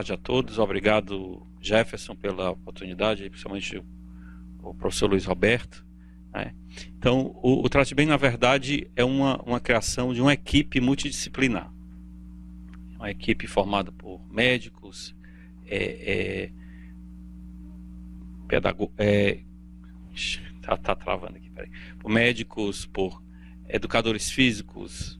tarde a todos. Obrigado, Jefferson, pela oportunidade, principalmente o professor Luiz Roberto, né? Então, o Trate Bem, na verdade, é uma criação de uma equipe multidisciplinar. Uma equipe formada por médicos, tá travando aqui, peraí. Por médicos, por educadores físicos,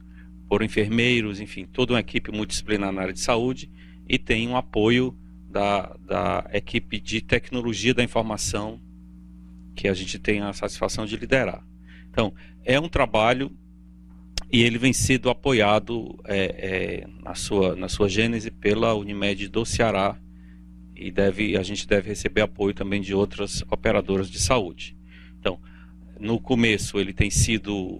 por enfermeiros, enfim, toda uma equipe multidisciplinar na área de saúde, e tem um apoio da equipe de tecnologia da informação, que a gente tem a satisfação de liderar. Então, é um trabalho, e ele vem sendo apoiado na sua gênese pela Unimed do Ceará, e a gente deve receber apoio também de outras operadoras de saúde. Então, no começo ele tem tido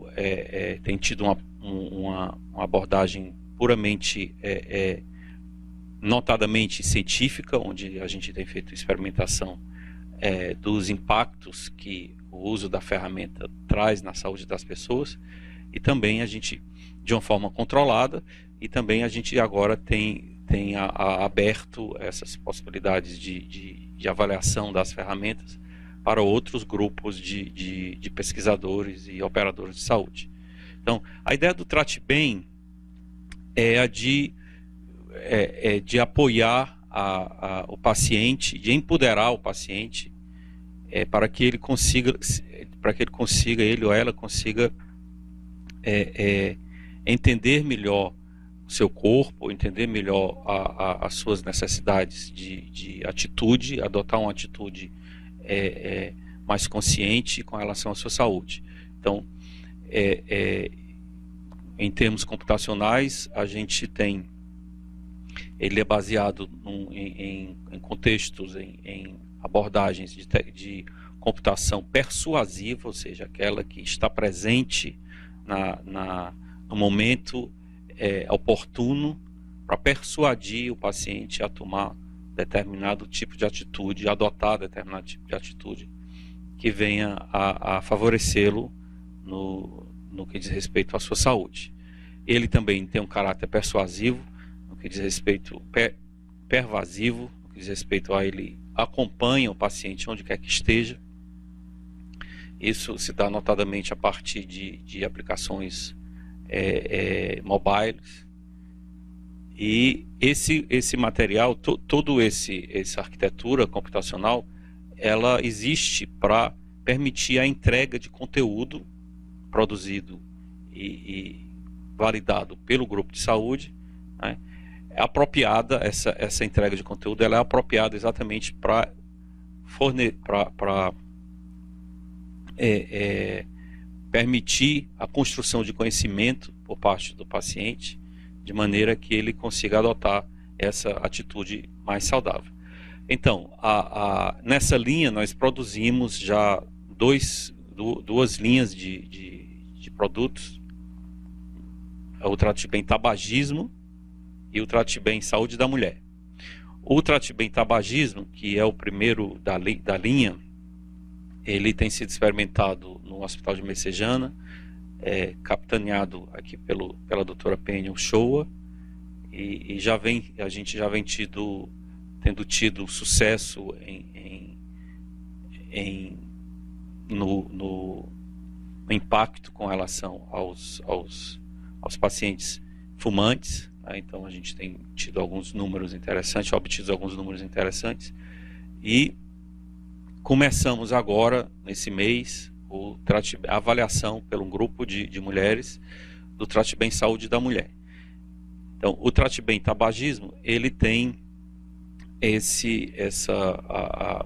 uma abordagem puramente, notadamente científica, onde a gente tem feito experimentação dos impactos que o uso da ferramenta traz na saúde das pessoas, e também a gente, de uma forma controlada, e também a gente agora tem aberto essas possibilidades de avaliação das ferramentas para outros grupos de pesquisadores e operadores de saúde. Então, a ideia do Trate Bem é a de apoiar o paciente, de empoderar o paciente, para que ele ou ela consiga entender melhor o seu corpo, entender melhor as suas necessidades de atitude, adotar uma atitude mais consciente com relação à sua saúde. Então, em termos computacionais, a gente tem, ele é baseado em contextos, em abordagens de computação persuasiva, ou seja, aquela que está presente no momento oportuno para persuadir o paciente a tomar determinado tipo de atitude, adotar determinado tipo de atitude que venha a favorecê-lo no que diz respeito à sua saúde. Ele também tem um caráter persuasivo, no que diz respeito pervasivo, no que diz respeito a ele acompanha o paciente onde quer que esteja. Isso se dá notadamente a partir de aplicações mobiles. E esse material, toda essa arquitetura computacional, ela existe para permitir a entrega de conteúdo produzido e validado pelo grupo de saúde, né? É apropriada, essa entrega de conteúdo, ela é apropriada exatamente para permitir a construção de conhecimento por parte do paciente, de maneira que ele consiga adotar essa atitude mais saudável. Então, nessa linha nós produzimos já duas linhas de produtos: o Trate Bem Tabagismo e o Trate Bem Saúde da Mulher. O Trate Bem Tabagismo, que é o primeiro da linha, ele tem sido experimentado no Hospital de Messejana, capitaneado aqui pela doutora Penha Uchoa, e a gente já vem tendo tido sucesso no impacto com relação aos pacientes fumantes, né? Então a gente tem tido alguns números interessantes, obtido alguns números interessantes, e começamos agora, nesse mês, a avaliação por um grupo de mulheres do Trate Bem Saúde da Mulher. Então, o Trate Bem Tabagismo, ele tem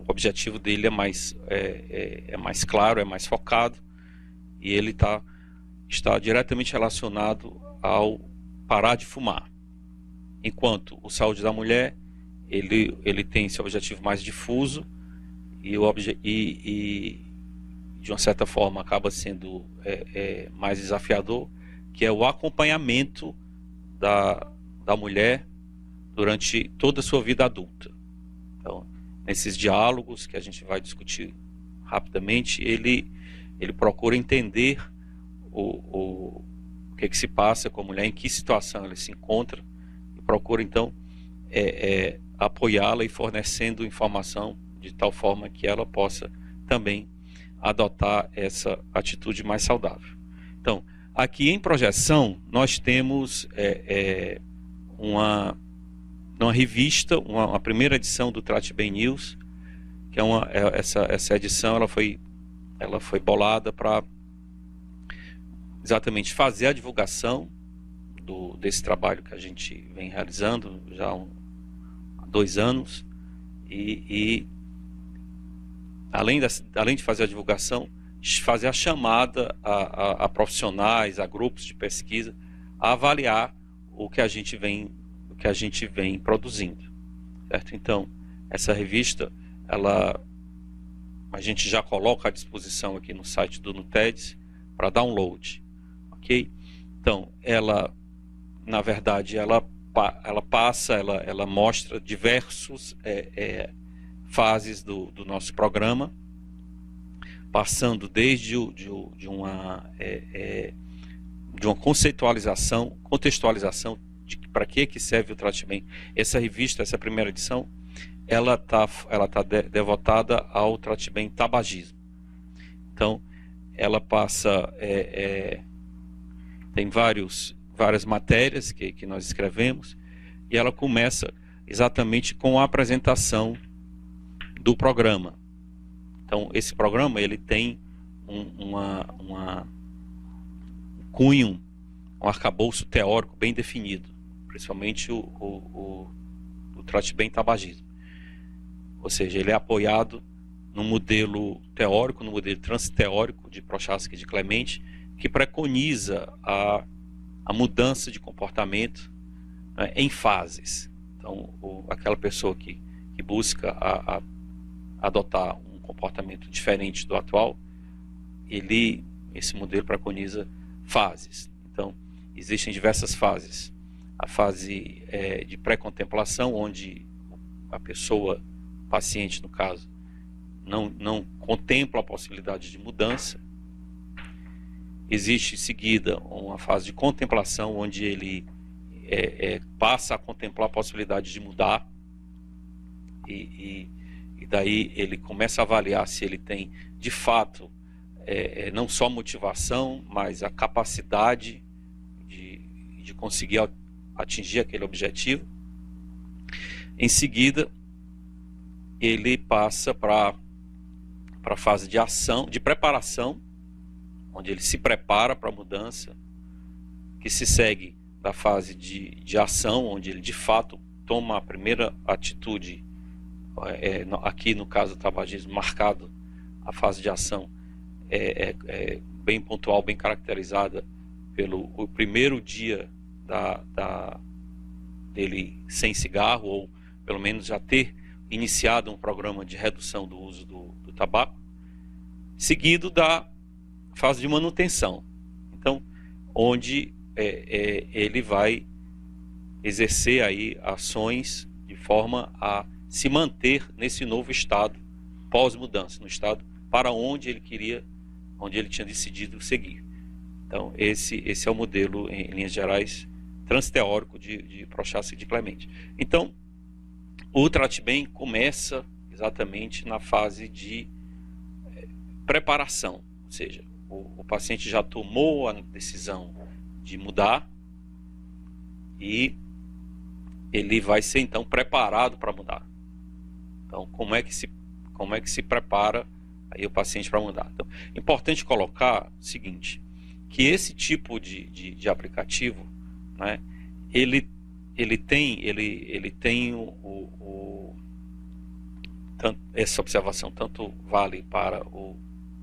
o objetivo dele é mais claro, é mais focado, e ele está diretamente relacionado ao parar de fumar. Enquanto o Saúde da Mulher, ele tem esse objetivo mais difuso, e de uma certa forma acaba sendo mais desafiador, que é o acompanhamento da mulher durante toda a sua vida adulta. Então, nesses diálogos que a gente vai discutir rapidamente, ele procura entender o que se passa com a mulher, em que situação ela se encontra, e procura então apoiá-la e fornecendo informação de tal forma que ela possa também adotar essa atitude mais saudável. Então, aqui em projeção, nós temos uma revista, uma primeira edição do Trate Bem News, que essa edição ela foi bolada para exatamente fazer a divulgação desse trabalho que a gente vem realizando já há 2 anos, e além de fazer a divulgação, fazer a chamada a profissionais, a grupos de pesquisa, a avaliar o que a gente vem produzindo, certo? Então, essa revista, a gente já coloca à disposição aqui no site do NUTEDS para download, ok? Então, na verdade, ela mostra diversos fases do nosso programa, passando desde de uma contextualização de para que serve o Trate Bem. Essa revista, essa primeira edição, ela tá devotada ao Trate Bem tabagismo. Então, ela passa tem várias matérias que nós escrevemos, e ela começa exatamente com a apresentação do programa. Então, esse programa ele tem um cunho, um arcabouço teórico bem definido, principalmente o Trate Bem tabagismo. Ou seja, ele é apoiado no modelo teórico, no modelo transteórico de Prochaska e de Clemente, que preconiza a mudança de comportamento, né, em fases. Então, aquela pessoa que busca adotar um comportamento diferente do atual, esse modelo preconiza fases. Então, existem diversas fases. A fase de pré-contemplação, onde a pessoa, o paciente no caso, não contempla a possibilidade de mudança. Existe em seguida uma fase de contemplação, onde ele passa a contemplar a possibilidade de mudar, e daí ele começa a avaliar se ele tem de fato não só motivação, mas a capacidade de conseguir atingir aquele objetivo. Em seguida, ele passa para a fase de ação, de preparação, onde ele se prepara para a mudança, que se segue da fase de ação, onde ele de fato toma a primeira atitude, aqui no caso do tabagismo, marcado a fase de ação bem pontual, bem caracterizada pelo o primeiro dia dele sem cigarro, ou pelo menos já ter iniciado um programa de redução do uso do tabaco, seguido da fase de manutenção. Então, onde ele vai exercer aí ações de forma a se manter nesse novo estado pós-mudança, no estado para onde ele tinha decidido seguir. Então, esse é o modelo, em linhas gerais, transteórico de Prochaska e de Clemente. Então, o Trate Bem começa exatamente na fase de preparação, ou seja, o paciente já tomou a decisão de mudar e ele vai ser então preparado para mudar. Então, como é que se prepara aí o paciente para mudar? Então, é importante colocar o seguinte, que esse tipo de aplicativo, né, ele tem essa observação tanto vale para o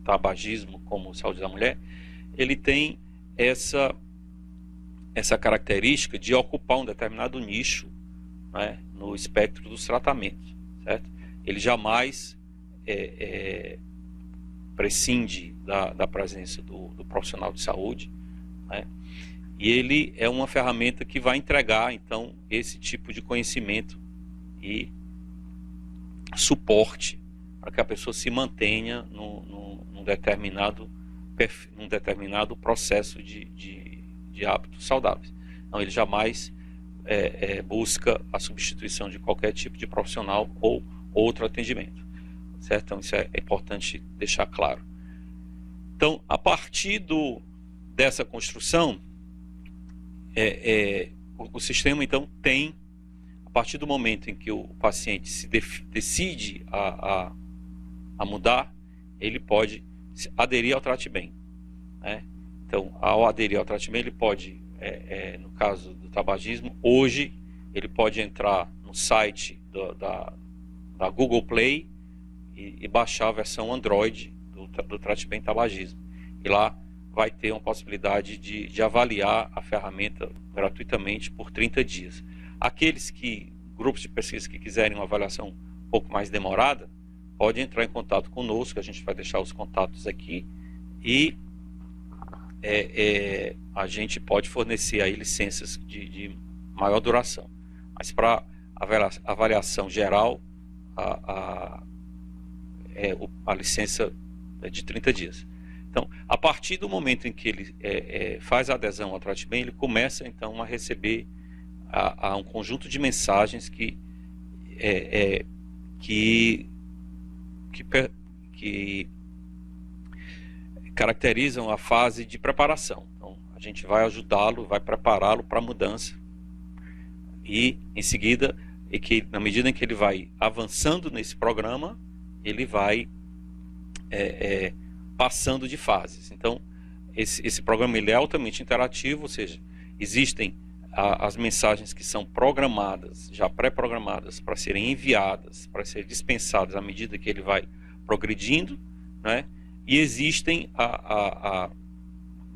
tabagismo como saúde da mulher. Ele tem essa característica de ocupar um determinado nicho, né, no espectro dos tratamentos, certo? Ele jamais prescinde da presença do profissional de saúde, né? E ele é uma ferramenta que vai entregar, então, esse tipo de conhecimento e suporte para que a pessoa se mantenha num determinado processo de hábitos saudáveis. Então, ele jamais busca a substituição de qualquer tipo de profissional ou outro atendimento, certo? Então isso é importante deixar claro. Então, a partir dessa construção, o sistema então tem, a partir do momento em que o paciente se decide a mudar, ele pode aderir ao Trate-Bem, né? Então, ao aderir ao Trate-Bem, ele pode, no caso do tabagismo, hoje ele pode entrar no site da Google Play e baixar a versão Android do Trate-Bem Tabagismo. E lá vai ter uma possibilidade de avaliar a ferramenta gratuitamente por 30 dias. Grupos de pesquisa que quiserem uma avaliação um pouco mais demorada, podem entrar em contato conosco, a gente vai deixar os contatos aqui, e a gente pode fornecer aí licenças de maior duração. Mas para avaliação geral, a licença é de 30 dias. Então, a partir do momento em que ele faz a adesão ao Trate-Bem, ele começa então a receber um conjunto de mensagens que caracterizam a fase de preparação. Então, a gente vai ajudá-lo, vai prepará-lo para a mudança, e em seguida, na medida em que ele vai avançando nesse programa, ele vai passando de fases. Então, esse programa ele é altamente interativo, ou seja, existem as mensagens que são programadas, já pré-programadas, para serem enviadas, para serem dispensadas à medida que ele vai progredindo, né? E existem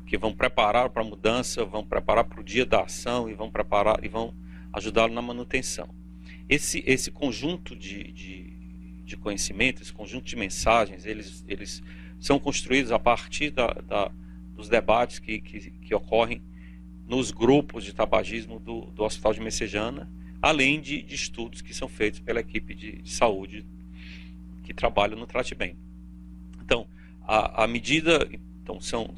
que vão preparar para a mudança, vão preparar para o dia da ação e vão ajudá-lo na manutenção. Esse conjunto de conhecimento, esse conjunto de mensagens, eles são construídos a partir dos debates que ocorrem nos grupos de tabagismo do Hospital de Messejana, além de estudos que são feitos pela equipe de saúde que trabalha no Trate-Bem. Então, a medida, então, são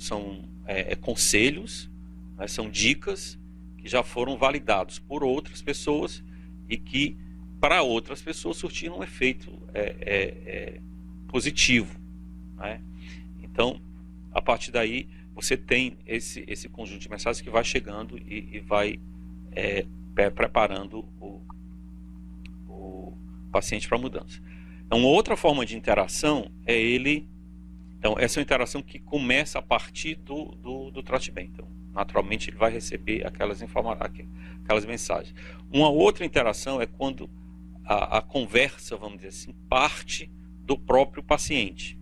conselhos, né, são dicas que já foram validados por outras pessoas e que, para outras pessoas, surtiram um efeito positivo, né? Então, a partir daí, você tem esse conjunto de mensagens que vai chegando e vai preparando o paciente para a mudança. Então, outra forma de interação então, essa é uma interação que começa a partir do Trate-Bem. Então, naturalmente, ele vai receber aquelas mensagens. Uma outra interação é quando a conversa, vamos dizer assim, parte do próprio paciente,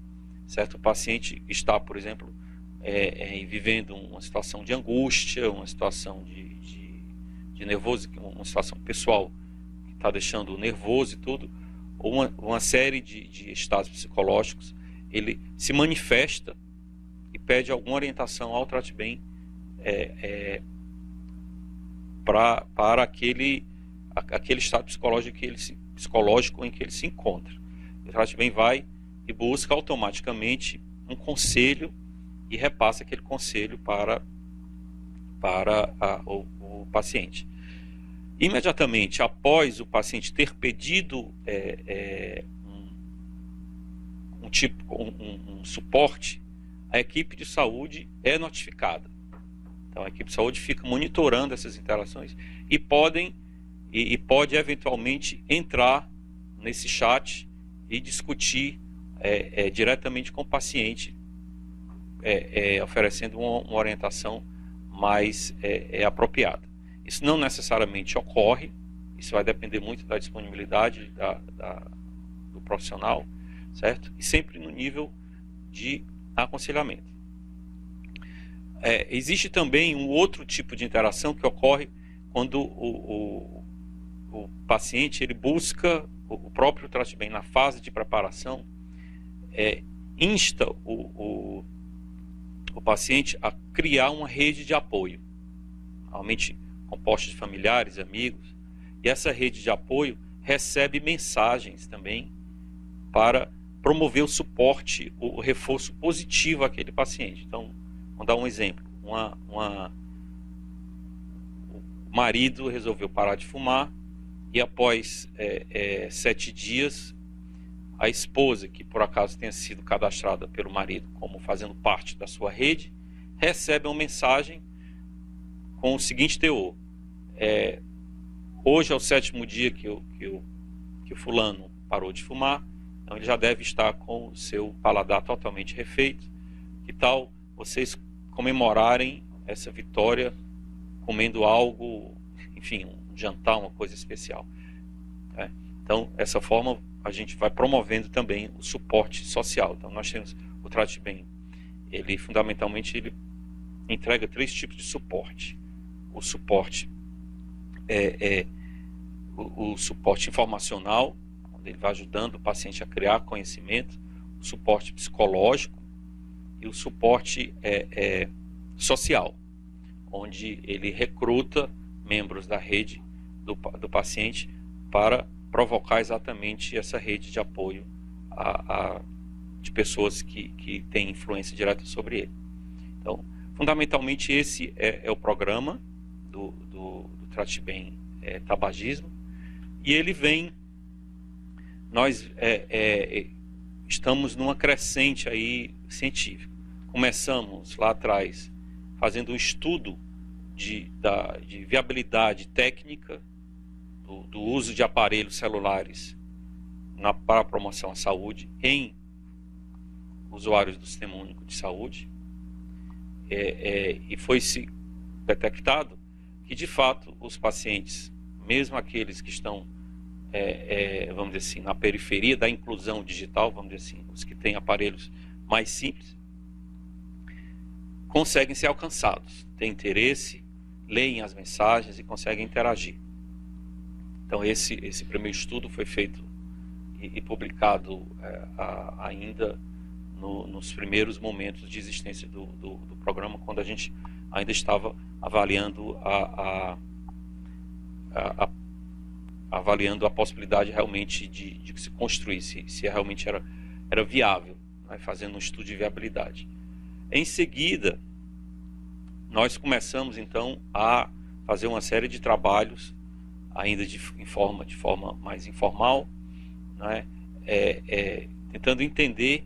certo? O paciente está, por exemplo, vivendo uma situação de angústia, uma situação de nervoso, uma situação pessoal que está deixando nervoso e tudo, ou uma série de estados psicológicos. Ele se manifesta e pede alguma orientação ao Trate-Bem para aquele estado psicológico em que ele se encontra. O Trate-Bem vai e busca automaticamente um conselho e repassa aquele conselho para o paciente. Imediatamente após o paciente ter pedido um suporte, a equipe de saúde é notificada. Então, a equipe de saúde fica monitorando essas interações e pode eventualmente entrar nesse chat e discutir diretamente com o paciente, oferecendo uma orientação mais apropriada. Isso não necessariamente ocorre, isso vai depender muito da disponibilidade do profissional, certo? E sempre no nível de aconselhamento. Existe também um outro tipo de interação que ocorre quando o paciente ele busca o próprio Trate-Bem na fase de preparação, insta o paciente a criar uma rede de apoio, normalmente composta de familiares, amigos, e essa rede de apoio recebe mensagens também para promover o suporte, o reforço positivo àquele paciente. Então, vamos dar um exemplo. Uma marido resolveu parar de fumar e após 7 dias, a esposa, que por acaso tenha sido cadastrada pelo marido como fazendo parte da sua rede, recebe uma mensagem com o seguinte teor: hoje é o 7º dia que o fulano parou de fumar, então ele já deve estar com o seu paladar totalmente refeito. Que tal vocês comemorarem essa vitória comendo algo, enfim, um jantar, uma coisa especial? Então, dessa forma, a gente vai promovendo também o suporte social. Então, nós temos o Trate Bem, ele fundamentalmente ele entrega 3 tipos de suporte. O suporte o suporte informacional, onde ele vai ajudando o paciente a criar conhecimento, o suporte psicológico e o suporte social, onde ele recruta membros da rede do paciente para provocar exatamente essa rede de apoio de pessoas que têm influência direta sobre ele. Então, fundamentalmente esse é o programa do Trate Bem Tabagismo, e ele vem, nós estamos numa crescente aí científica. Começamos lá atrás fazendo um estudo de viabilidade técnica do uso de aparelhos celulares para a promoção à saúde em usuários do Sistema Único de Saúde, e foi-se detectado que, de fato, os pacientes, mesmo aqueles que estão, vamos dizer assim, na periferia da inclusão digital, vamos dizer assim, os que têm aparelhos mais simples, conseguem ser alcançados, têm interesse, leem as mensagens e conseguem interagir. Então, esse primeiro estudo foi feito e publicado ainda nos primeiros momentos de existência do programa, quando a gente ainda estava avaliando avaliando a possibilidade realmente de que se construísse, se realmente era viável, né, fazendo um estudo de viabilidade. Em seguida, nós começamos então a fazer uma série de trabalhos, ainda de forma mais informal, né, tentando entender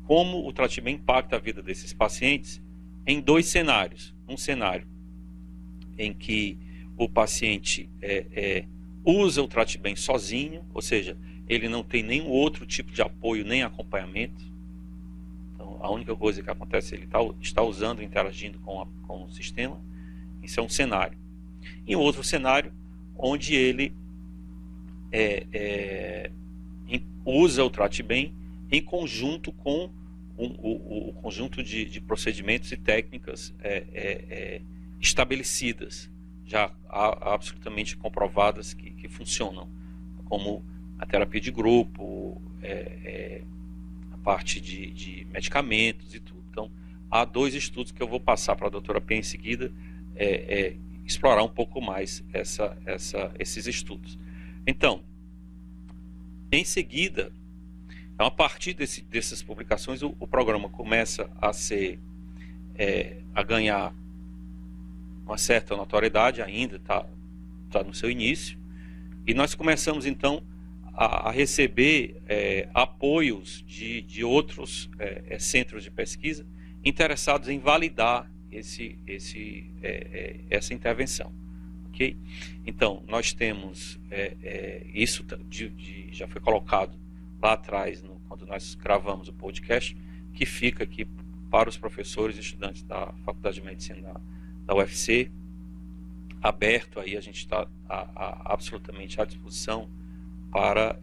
como o Trate Bem impacta a vida desses pacientes em 2 cenários. Um cenário em que o paciente usa o Trate Bem sozinho, ou seja, ele não tem nenhum outro tipo de apoio nem acompanhamento. Então, a única coisa que acontece é ele está usando, interagindo com o sistema. Isso é um cenário. E um outro cenário onde ele usa o Trate Bem em conjunto com o conjunto de procedimentos e técnicas estabelecidas, já absolutamente comprovadas que funcionam, como a terapia de grupo, a parte de medicamentos e tudo. Então, há 2 estudos que eu vou passar para a doutora Penha em seguida, explorar um pouco mais esses estudos. Então, em seguida, a partir dessas publicações, o programa começa a ganhar uma certa notoriedade, ainda está no seu início, e nós começamos então a receber apoios de outros centros de pesquisa interessados em validar essa intervenção. Okay? Então, nós temos isso já foi colocado lá atrás, quando nós gravamos o podcast, que fica aqui para os professores e estudantes da Faculdade de Medicina da UFC, aberto aí, a gente está absolutamente à disposição para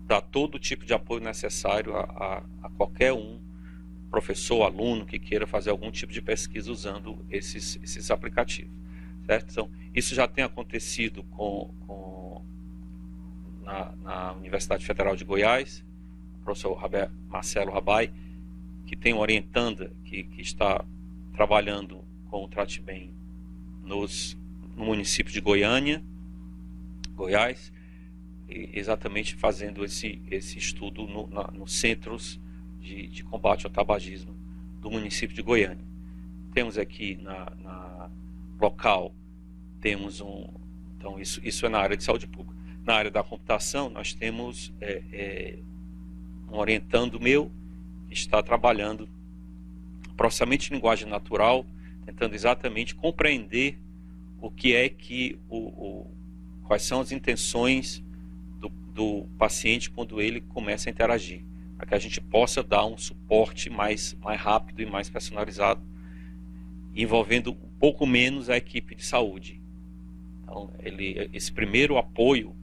dar todo tipo de apoio necessário a qualquer professor, aluno que queira fazer algum tipo de pesquisa usando esses aplicativos, certo? Então, isso já tem acontecido na Universidade Federal de Goiás, o professor Marcelo Rabai, que tem uma orientanda que está trabalhando com o Trate Bem no município de Goiânia, Goiás, exatamente fazendo esse estudo nos centros de combate ao tabagismo do município de Goiânia. Temos aqui local temos então isso é na área de saúde pública. Na área da computação, nós temos um orientando meu que está trabalhando processamento de linguagem natural, tentando exatamente compreender o que é que quais são as intenções do paciente quando ele começa a interagir, para que a gente possa dar um suporte mais rápido e mais personalizado, envolvendo um pouco menos a equipe de saúde. Então, esse primeiro apoio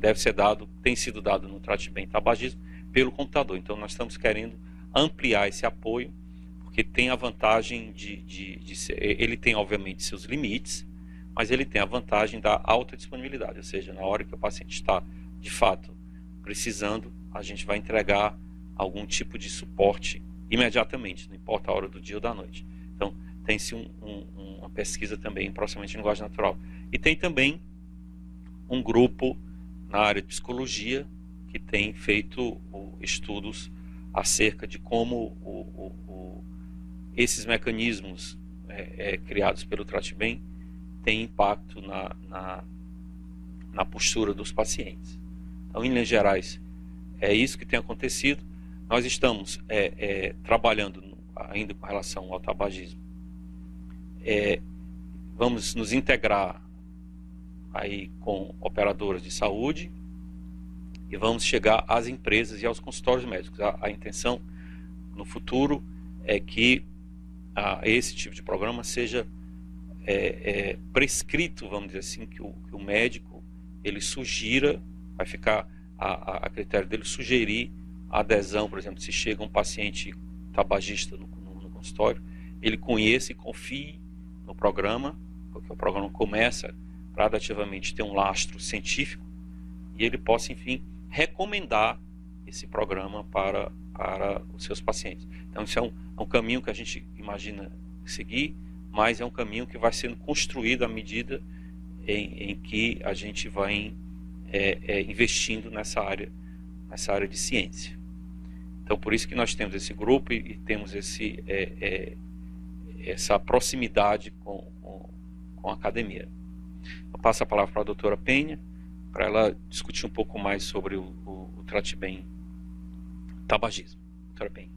deve ser dado, tem sido dado no Trate-Bem Tabagismo pelo computador. Então, nós estamos querendo ampliar esse apoio, porque tem a vantagem de ser, ele tem obviamente seus limites, mas ele tem a vantagem da alta disponibilidade, ou seja, na hora que o paciente está de fato precisando, a gente vai entregar algum tipo de suporte imediatamente, não importa a hora do dia ou da noite. Então, tem-se uma pesquisa também em processamento de linguagem natural. E tem também um grupo na área de psicologia que tem feito estudos acerca de como esses mecanismos criados pelo Trate-Bem têm impacto na postura dos pacientes. Então, em linhas gerais, é isso que tem acontecido. Nós estamos trabalhando ainda com relação ao tabagismo. Vamos nos integrar aí com operadoras de saúde e vamos chegar às empresas e aos consultórios médicos. A intenção no futuro é que esse tipo de programa seja prescrito, vamos dizer assim, que o médico ele sugira, vai ficar a critério dele sugerir a adesão. Por exemplo, se chega um paciente tabagista no consultório, ele conheça e confie no programa, porque o programa começa gradativamente a ter um lastro científico, e ele possa, enfim, recomendar esse programa para os seus pacientes. Então, isso é um caminho que a gente imagina seguir, mas é um caminho que vai sendo construído à medida em que a gente vai investindo nessa área de ciência. Então, por isso que nós temos esse grupo e temos essa proximidade com a academia. Eu passo a palavra para a doutora Penha, para ela discutir um pouco mais sobre o Trate-Bem Tabagismo. Doutora Penha.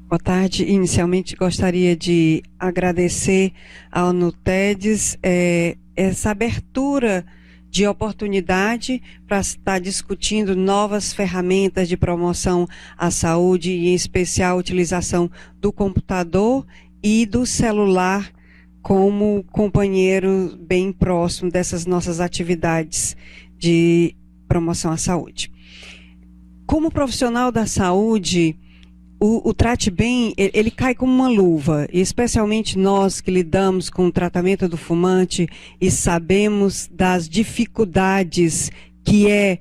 Boa tarde. Inicialmente gostaria de agradecer ao NUTEDES essa abertura de oportunidade para estar discutindo novas ferramentas de promoção à saúde, e em especial a utilização do computador e do celular como companheiro bem próximo dessas nossas atividades de promoção à saúde. Como profissional da saúde, o Trate-Bem, ele cai como uma luva, e especialmente nós que lidamos com o tratamento do fumante e sabemos das dificuldades que é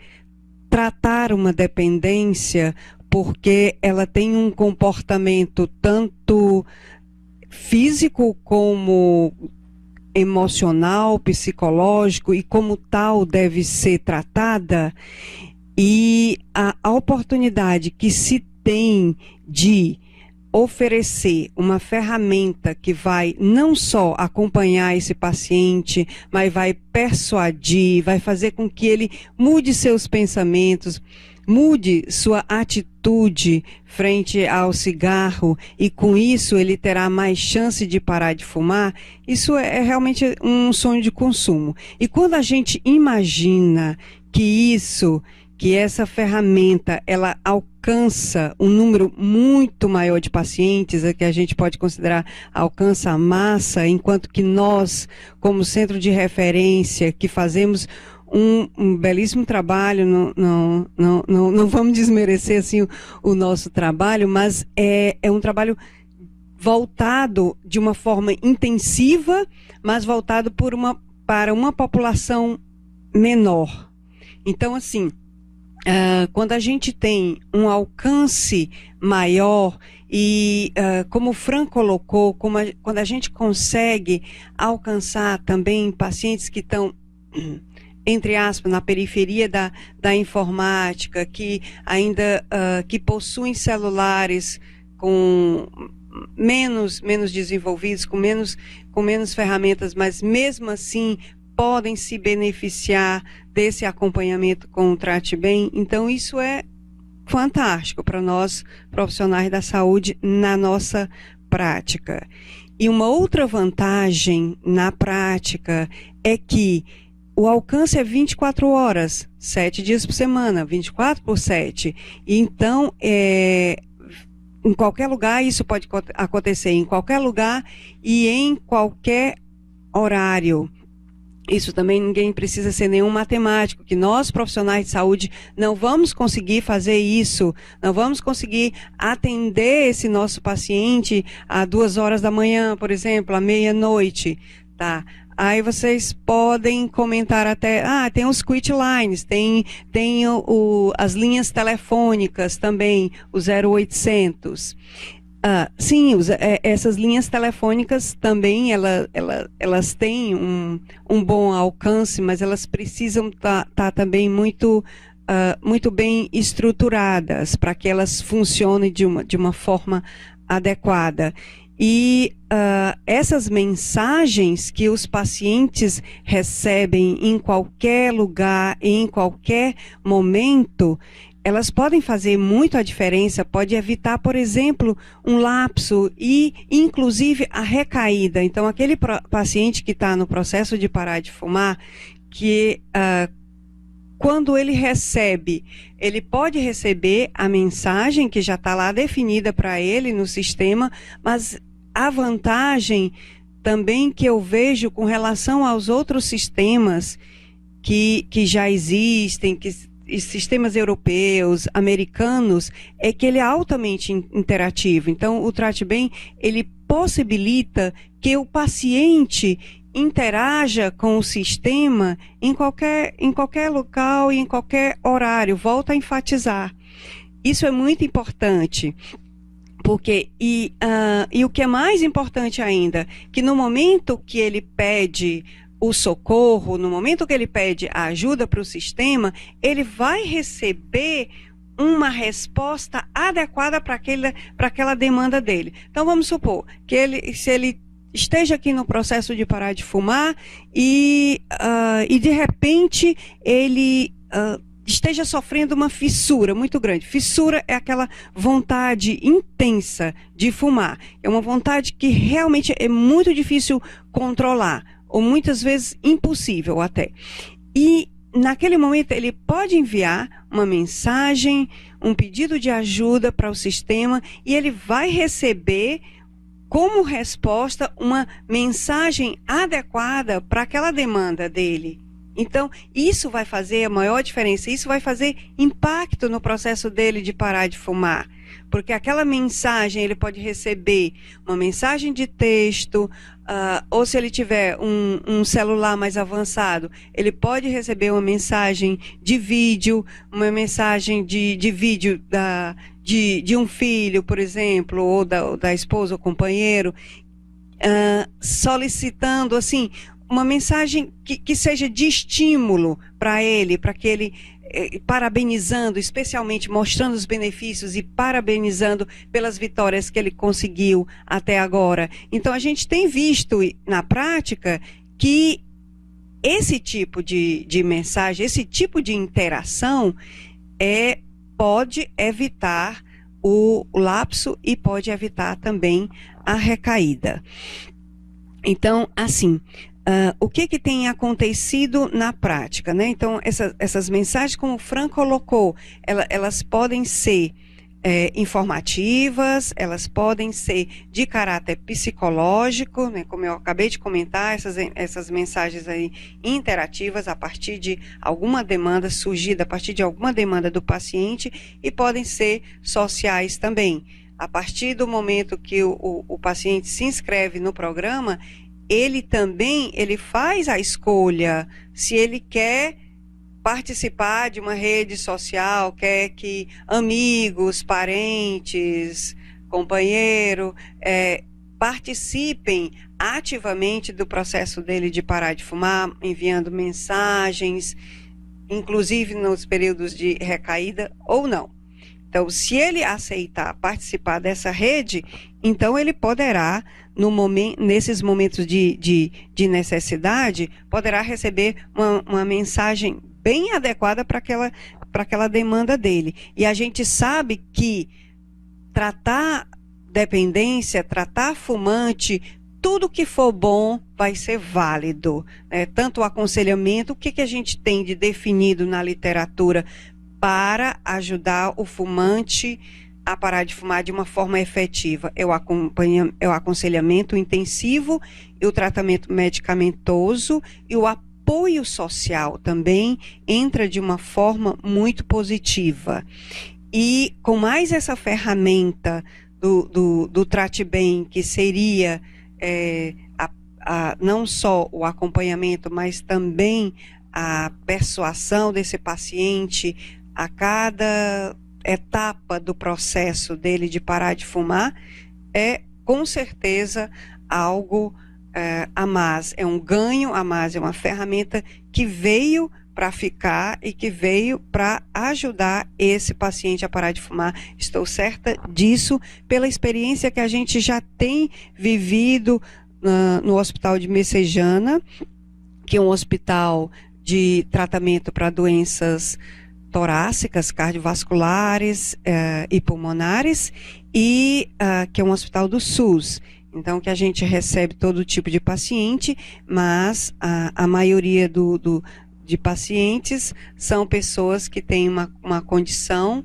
tratar uma dependência, porque ela tem um comportamento tanto físico como emocional, psicológico, e como tal deve ser tratada, e a oportunidade que se tem de oferecer uma ferramenta que vai não só acompanhar esse paciente, mas vai persuadir, vai fazer com que ele mude seus pensamentos, mude sua atitude frente ao cigarro, e com isso ele terá mais chance de parar de fumar. Isso é realmente um sonho de consumo. E quando a gente imagina que essa ferramenta ela alcança um número muito maior de pacientes, que a gente pode considerar alcança a massa, enquanto que nós, como centro de referência, que fazemos um belíssimo trabalho, não vamos desmerecer assim o nosso trabalho, mas é um trabalho voltado de uma forma intensiva, mas voltado para uma população menor. Então, assim, quando a gente tem um alcance maior e, como o Fran colocou, quando a gente consegue alcançar também pacientes que estão, entre aspas, na periferia da informática, que ainda que possuem celulares com menos desenvolvidos, com menos ferramentas, mas mesmo assim podem se beneficiar desse acompanhamento com o Trate Bem. Então isso é fantástico para nós profissionais da saúde na nossa prática. E uma outra vantagem na prática é que o alcance é 24 horas, 7 dias por semana, 24/7. E então, em qualquer lugar, isso pode acontecer em qualquer lugar e em qualquer horário. Isso também ninguém precisa ser nenhum matemático, que nós, profissionais de saúde, não vamos conseguir fazer isso, não vamos conseguir atender esse nosso paciente às 2 horas da manhã, por exemplo, à meia-noite, tá? Aí vocês podem comentar até, tem os quit lines, tem as linhas telefônicas também, o 0800. Sim, essas linhas telefônicas também, elas têm um bom alcance, mas elas precisam tá também muito bem estruturadas para que elas funcionem de uma forma adequada. E essas mensagens que os pacientes recebem em qualquer lugar, em qualquer momento, elas podem fazer muito a diferença, pode evitar, por exemplo, um lapso e, inclusive, a recaída. Então, aquele paciente que está no processo de parar de fumar, que quando ele recebe, ele pode receber a mensagem que já está lá definida para ele no sistema, mas a vantagem também que eu vejo com relação aos outros sistemas que já existem, sistemas europeus, americanos, é que ele é altamente interativo. Então, o Trate Bem, ele possibilita que o paciente interaja com o sistema em qualquer local e em qualquer horário. Volto a enfatizar. Isso é muito importante. Porque, e o que é mais importante ainda, que no momento que ele pede o socorro, no momento que ele pede a ajuda para o sistema, ele vai receber uma resposta adequada para aquela demanda dele. Então, vamos supor que se ele esteja aqui no processo de parar de fumar e de repente ele esteja sofrendo uma fissura muito grande. Fissura é aquela vontade intensa de fumar. É uma vontade que realmente é muito difícil controlar, ou muitas vezes impossível até. E naquele momento ele pode enviar uma mensagem, um pedido de ajuda para o sistema e ele vai receber como resposta uma mensagem adequada para aquela demanda dele. Então, isso vai fazer a maior diferença, isso vai fazer impacto no processo dele de parar de fumar. Porque aquela mensagem, ele pode receber uma mensagem de texto, ou se ele tiver um celular mais avançado, ele pode receber uma mensagem de vídeo, uma mensagem de vídeo de um filho, por exemplo, ou da esposa ou companheiro, solicitando, assim, uma mensagem que seja de estímulo para ele, para que ele, parabenizando, especialmente mostrando os benefícios e parabenizando pelas vitórias que ele conseguiu até agora. Então, a gente tem visto na prática que esse tipo de mensagem, esse tipo de interação pode evitar o lapso e pode evitar também a recaída. Então, assim, o que tem acontecido na prática, né? Então, essas mensagens, como o Fran colocou, elas podem ser informativas, elas podem ser de caráter psicológico, né? Como eu acabei de comentar, essas mensagens aí interativas a partir de alguma demanda surgida, a partir de alguma demanda do paciente, e podem ser sociais também. A partir do momento que o paciente se inscreve no programa, ele faz a escolha se ele quer participar de uma rede social, quer que amigos, parentes, companheiro, participem ativamente do processo dele de parar de fumar, enviando mensagens, inclusive nos períodos de recaída ou não. Então, se ele aceitar participar dessa rede, então ele poderá, nesses momentos de necessidade, poderá receber uma mensagem bem adequada para aquela demanda dele. E a gente sabe que tratar dependência, tratar fumante, tudo que for bom vai ser válido, né? Tanto o aconselhamento, o que a gente tem de definido na literatura para ajudar o fumante a parar de fumar de uma forma efetiva. É o aconselhamento intensivo e o tratamento medicamentoso, e o apoio social também entra de uma forma muito positiva. E com mais essa ferramenta do Trate Bem, que seria não só o acompanhamento, mas também a persuasão desse paciente a cada etapa do processo dele de parar de fumar, é com certeza algo a mais, é um ganho a mais, é uma ferramenta que veio para ficar e que veio para ajudar esse paciente a parar de fumar. Estou certa disso pela experiência que a gente já tem vivido no Hospital de Messejana, que é um hospital de tratamento para doenças torácicas, cardiovasculares e pulmonares, e que é um hospital do SUS. Então, que a gente recebe todo tipo de paciente, mas a maioria de pacientes são pessoas que têm uma condição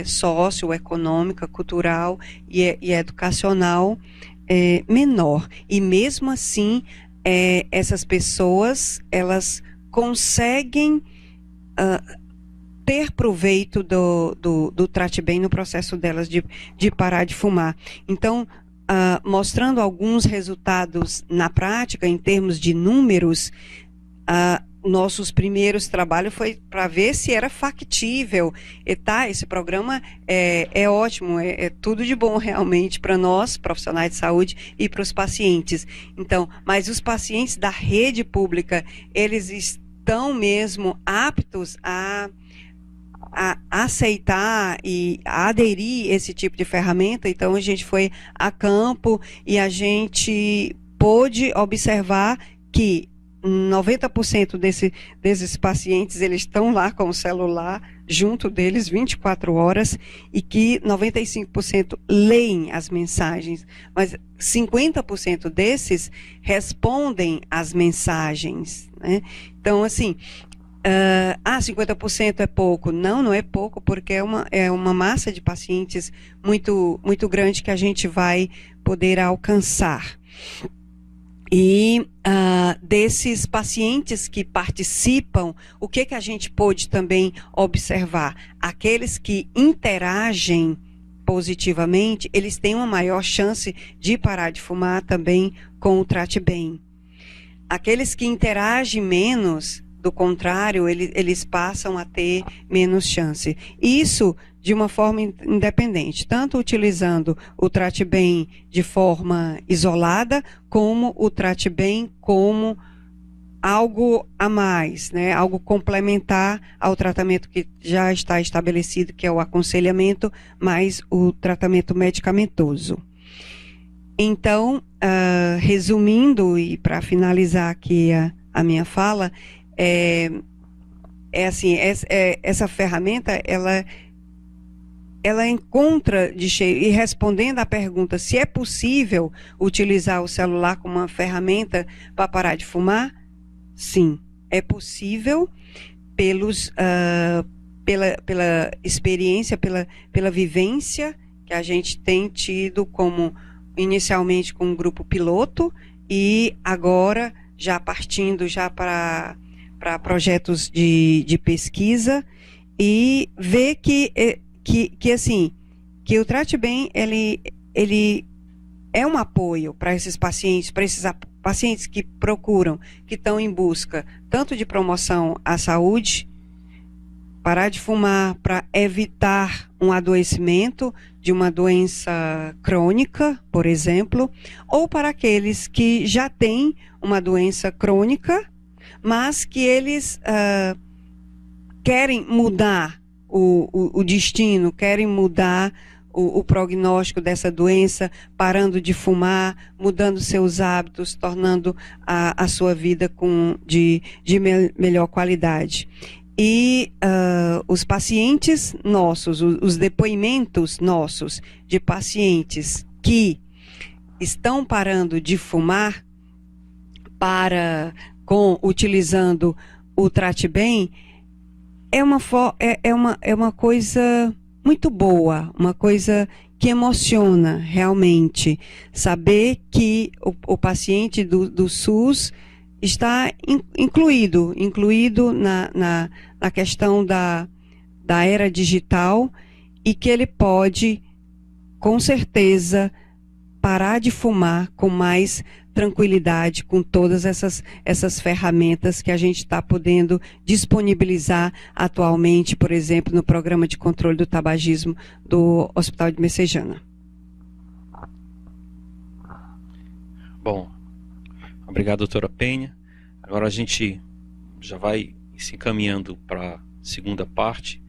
socioeconômica, cultural e educacional menor. E mesmo assim, essas pessoas, elas conseguem ter proveito do Trate Bem no processo delas de parar de fumar. Então, mostrando alguns resultados na prática, em termos de números, nossos primeiros trabalhos foi para ver se era factível. Esse programa é ótimo, é tudo de bom realmente para nós, profissionais de saúde, e para os pacientes. Então, mas os pacientes da rede pública, eles estão mesmo aptos a aceitar e a aderir esse tipo de ferramenta. Então a gente foi a campo e a gente pôde observar que 90% desses pacientes, eles estão lá com o celular junto deles 24 horas, e que 95% leem as mensagens, mas 50% desses respondem às mensagens, né? Então, assim, 50% é pouco. Não é pouco, porque é uma massa de pacientes muito, muito grande que a gente vai poder alcançar. E desses pacientes que participam, o que a gente pôde também observar? Aqueles que interagem positivamente, eles têm uma maior chance de parar de fumar também com o Trate Bem. Aqueles que interagem menos, do contrário, eles passam a ter menos chance. Isso de uma forma independente, tanto utilizando o Trate Bem de forma isolada, como o Trate Bem como algo a mais, né? Algo complementar ao tratamento que já está estabelecido, que é o aconselhamento, mais o tratamento medicamentoso. Então, resumindo e para finalizar aqui a minha fala, essa ferramenta, ela encontra de cheio, e respondendo à pergunta se é possível utilizar o celular como uma ferramenta para parar de fumar, sim, é possível pela experiência, pela vivência que a gente tem tido inicialmente com um grupo piloto, e agora já partindo para projetos de pesquisa, e ver que o Trate Bem, ele é um apoio para esses pacientes que procuram, que estão em busca tanto de promoção à saúde, parar de fumar para evitar um adoecimento de uma doença crônica, por exemplo, ou para aqueles que já têm uma doença crônica, mas que eles querem mudar o destino, querem mudar o prognóstico dessa doença, parando de fumar, mudando seus hábitos, tornando a sua vida de melhor qualidade. E os pacientes nossos, os depoimentos nossos de pacientes que estão parando de fumar utilizando o Trate Bem, é uma coisa muito boa, uma coisa que emociona realmente, saber que o paciente do SUS está incluído na questão da era digital, e que ele pode, com certeza, parar de fumar com mais tranquilidade, com todas essas ferramentas que a gente está podendo disponibilizar atualmente, por exemplo, no programa de controle do tabagismo do Hospital de Messejana. Bom, obrigado, doutora Penha. Agora a gente já vai se encaminhando para a segunda parte,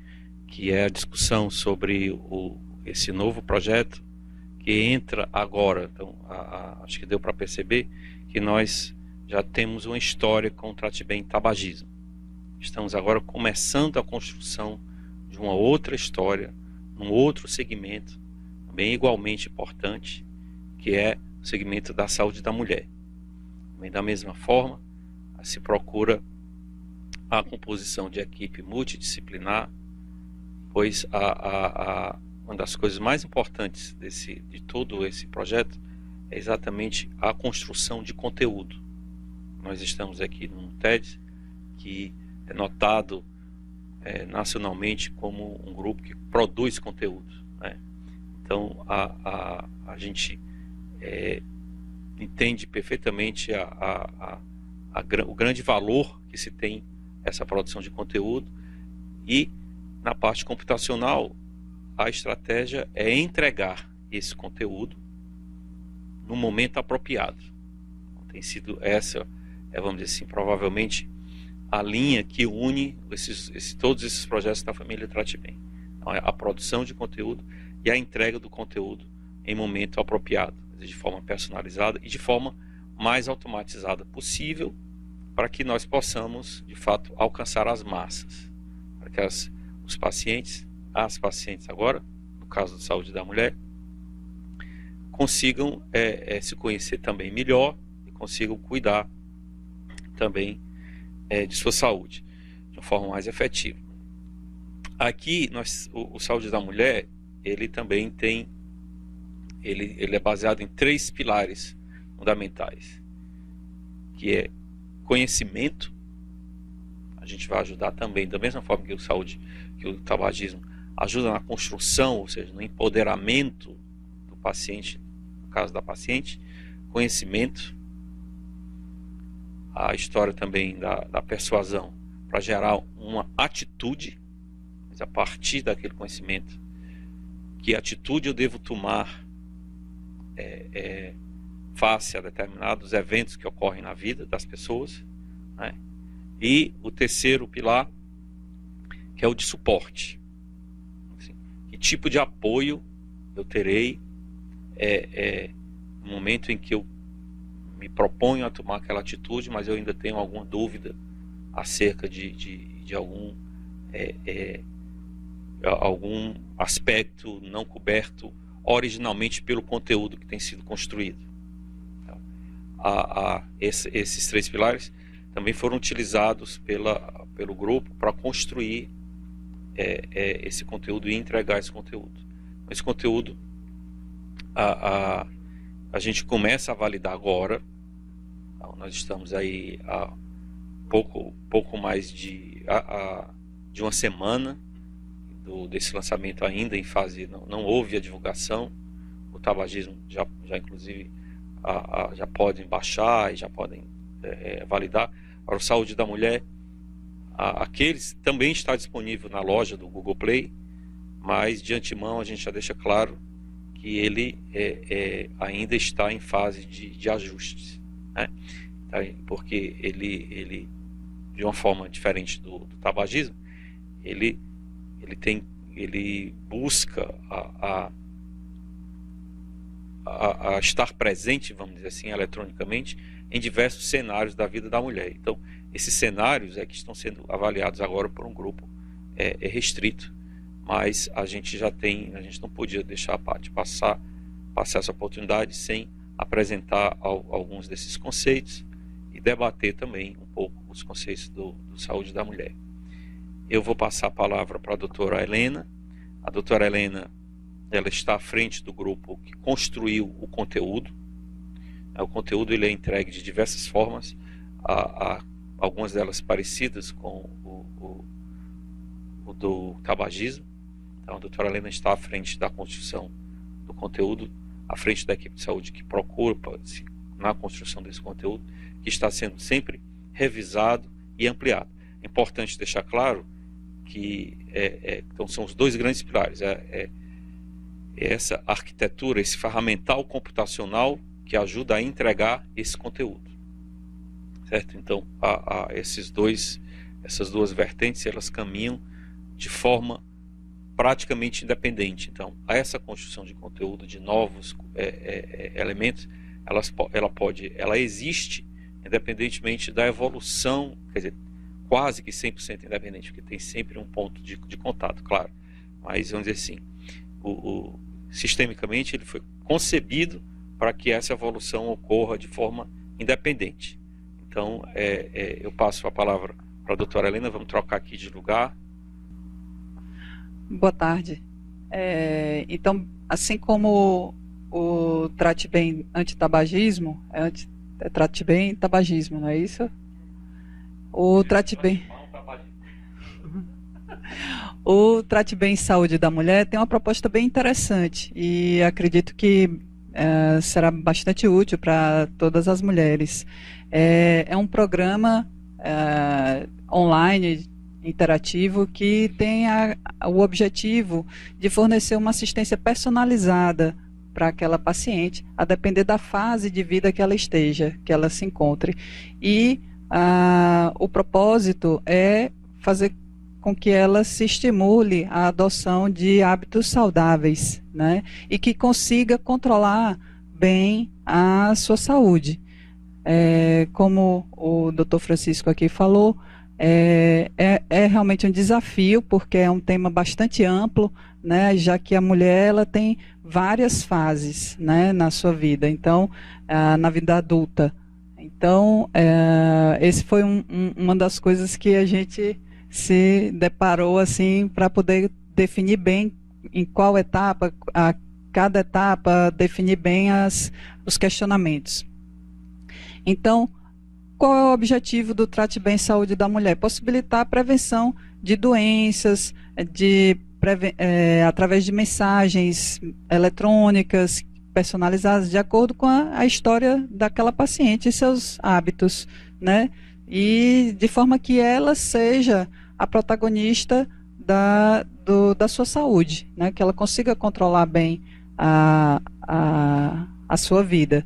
que é a discussão sobre esse novo projeto que entra agora. Então, acho que deu para perceber que nós já temos uma história com o Trate Bem tabagismo. Estamos agora começando a construção de uma outra história, num outro segmento, também igualmente importante, que é o segmento da saúde da mulher. Também da mesma forma, se procura a composição de equipe multidisciplinar, pois uma das coisas mais importantes de todo esse projeto é exatamente a construção de conteúdo. Nós estamos aqui num TED que é notado nacionalmente como um grupo que produz conteúdo, né? Então a gente entende perfeitamente o grande valor que se tem essa produção de conteúdo, e na parte computacional a estratégia é entregar esse conteúdo no momento apropriado. Tem sido essa, vamos dizer assim, provavelmente a linha que une todos esses projetos da família Trate Bem. Então, a produção de conteúdo e a entrega do conteúdo em momento apropriado, de forma personalizada e de forma mais automatizada possível, para que nós possamos, de fato, alcançar as massas, para que os pacientes, as pacientes agora, no caso da saúde da mulher, consigam se conhecer também melhor e consigam cuidar também de sua saúde de uma forma mais efetiva. Aqui, o Saúde da Mulher, ele também tem, ele é baseado em 3 pilares fundamentais, que é conhecimento. A gente vai ajudar também, da mesma forma que o tabagismo ajuda na construção, ou seja, no empoderamento do paciente, no caso da paciente, conhecimento, a história também da persuasão, para gerar uma atitude, mas a partir daquele conhecimento, que atitude eu devo tomar face a determinados eventos que ocorrem na vida das pessoas, né? E o terceiro pilar, que é o de suporte. Assim, que tipo de apoio eu terei no momento em que eu me proponho a tomar aquela atitude, mas eu ainda tenho alguma dúvida acerca de algum aspecto não coberto originalmente pelo conteúdo que tem sido construído. Então, esses 3 pilares também foram utilizados pelo grupo para construir esse conteúdo e entregar esse conteúdo. Esse conteúdo a gente começa a validar agora. Então, nós estamos aí há pouco mais de uma semana desse lançamento, ainda em fase, não houve a divulgação. O tabagismo já inclusive já podem baixar e já podem validar. Para o Saúde da Mulher, aqueles também está disponível na loja do Google Play, mas de antemão a gente já deixa claro que ele ainda está em fase de ajustes, né? Porque ele de uma forma diferente do tabagismo, ele ele busca a estar presente, vamos dizer assim, eletronicamente, em diversos cenários da vida da mulher. Então, esses cenários que estão sendo avaliados agora por um grupo restrito, mas a gente não podia deixar de passar essa oportunidade sem apresentar alguns desses conceitos e debater também um pouco os conceitos do saúde da mulher. Eu vou passar a palavra para a doutora Helena. A doutora Helena, ela está à frente do grupo que construiu o conteúdo. O conteúdo ele é entregue de diversas formas, algumas delas parecidas com o do tabagismo. Então, a doutora Helena está à frente da construção do conteúdo, à frente da equipe de saúde que procura na construção desse conteúdo, que está sendo sempre revisado e ampliado. É importante deixar claro que então são os dois grandes pilares, essa arquitetura, esse ferramental computacional que ajuda a entregar esse conteúdo, certo? Então, essas duas vertentes, elas caminham de forma praticamente independente. Então, essa construção de conteúdo, de novos elementos, ela existe independentemente da evolução, quer dizer, quase que 100% independente, porque tem sempre um ponto de contato, claro. Mas, vamos dizer assim, sistemicamente ele foi concebido para que essa evolução ocorra de forma independente. Então, eu passo a palavra para a doutora Helena, vamos trocar aqui de lugar. Boa tarde. Então, assim como o Trate Bem Antitabagismo, Trate Bem Tabagismo, não é isso? O Trate Bem... O Trate Bem Saúde da Mulher tem uma proposta bem interessante e acredito que será bastante útil para todas as mulheres. É um programa online, interativo, que tem o objetivo de fornecer uma assistência personalizada para aquela paciente, a depender da fase de vida que ela esteja, que ela se encontre. E o propósito é fazer com que ela se estimule a adoção de hábitos saudáveis, né? E que consiga controlar bem a sua saúde. Como o Dr. Francisco aqui falou, é realmente um desafio, porque é um tema bastante amplo, né? Já que a mulher ela tem várias fases, né, na sua vida. Então, na vida adulta. Então, esse foi uma das coisas que a gente se deparou assim para poder definir bem em qual etapa, a cada etapa, definir bem os questionamentos. Então, qual é o objetivo do Trate Bem Saúde da Mulher? Possibilitar a prevenção de doenças, através de mensagens eletrônicas personalizadas de acordo com a história daquela paciente e seus hábitos, né? E de forma que ela seja a protagonista da sua saúde, né? Que ela consiga controlar bem a sua vida.